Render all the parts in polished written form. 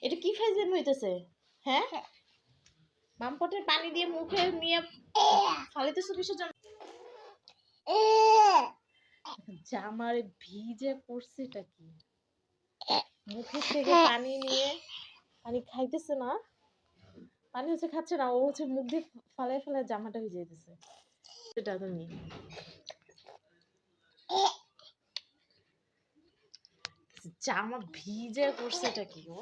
এটা কি ফাইজলামি হইতেছে? হ্যাঁ, মামপটের পানি দিয়ে মুখে নিয়ে ফালিতেছো কিসের জন্য? জামারে ভিজে পড়ছেটা কি? মুখের থেকে পানি নিয়ে পানি খাইতেছে না, পানি হচ্ছে খাচ্ছে না, ও হচ্ছে মুখ দিয়ে ফালায় ফালায় জামাটা ভিজে দিতেছে। এটা তুমি জামা ভিজে পড়ছেটা কি? ও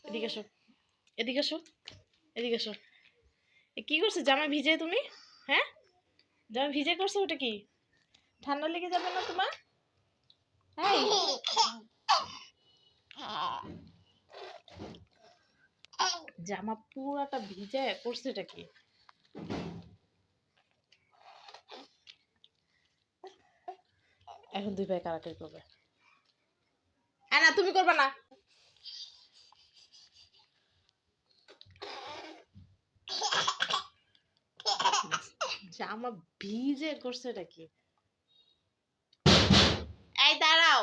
এদিকে এসো, এদিকে এসো, এদিকে এসো। কি করছে জামা ভিজে তুমি? হ্যাঁ, জামা ভিজে করছো, ওটা কি ঠান্ডা লেগে যাবে না তোমার? এই জামা পুরাটা ভিজে করছে এটা কি? এখন দুই ভাই কারাকারি করবে। না তুমি করবে না। জামা ভিজে করছে এটা কি? এই দাঁড়াও,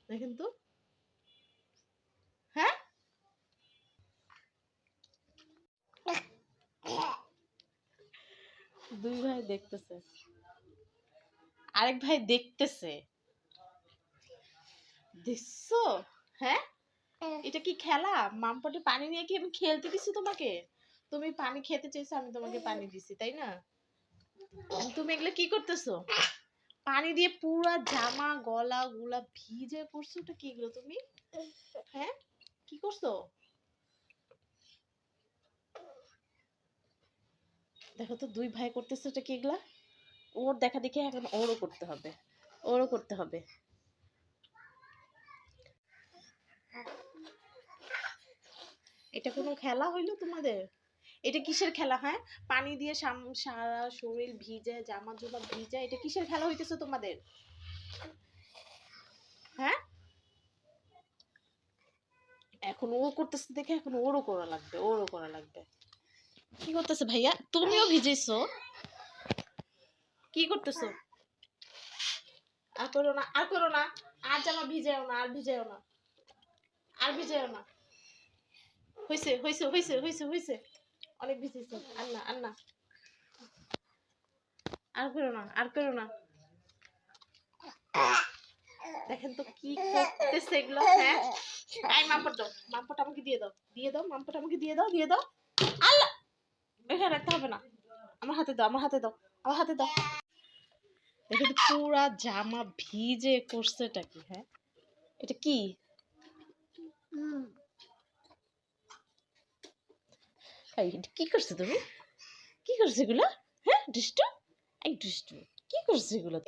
দেখেন তো। হ্যাঁ, দুই ভাই দেখতেছে, আরেক ভাই দেখতেছে, দেখছো? হ্যাঁ, এটা কি খেলা? মামপটে পানি নিয়ে কি আমি খেলতে দিছি তোমাকে? তুমি পানি খেতে চাইছো, আমি তোমাকে পানি দিছি, তাই না? তুমি এগুলো কি করতেছো? পানি দিয়ে পুরা জামা গলা গুলা ভিজে করছো, ওটা কি এগুলো তুমি? হ্যাঁ, কি করছো? দেখো তো দুই ভাই করতেছে এটা কি এগুলা? ওর দেখা দেখি এখন ওরও করতে হবে, ওরও করতে হবে। এটা কোনো খেলা হইলো তোমাদের? এটা কিসের খেলা? হ্যাঁ, পানি দিয়ে সারা শরীর ভিজে, জামা জোমা ভিজে, এটা কিসের খেলা হইতেছে তোমাদের? হ্যাঁ, এখন ও করতেছে দেখে এখন ওরও করা লাগবে, ওরও করা লাগবে। কি করতেছে ভাইয়া? তুমিও ভিজেছো? কি করতেছো? আর করো না, আর করো না, আর জামা ভিজাও না, আর ভিজাও না, আর ভিজাও না। হইছে হইছে হইছে হইছে হইছে, অনেক ভিজেছো, আর না, আর না, আর করো না, আর করো না। দেখেন তো কি করতেছে এগুলো। হ্যাঁ, আই মামপট দাও, মামপট আমাকে দিয়ে দাও, দিয়ে দাও, মামপট আমাকে দিয়ে দাও, দিয়ে দাও। আল্লাহ, এখানে রাখতে হবে না, আমার হাতে দাও, আমার হাতে দাও, আমার হাতে দাও। দেখো তো পুরা জামা ভিজে করছে এটা কি? হ্যাঁ, এটা কি? কি করছো তুমি? কি করছো এগুলো? হ্যাঁ দুষ্টু, এক দুষ্টু, কি করছো এগুলো?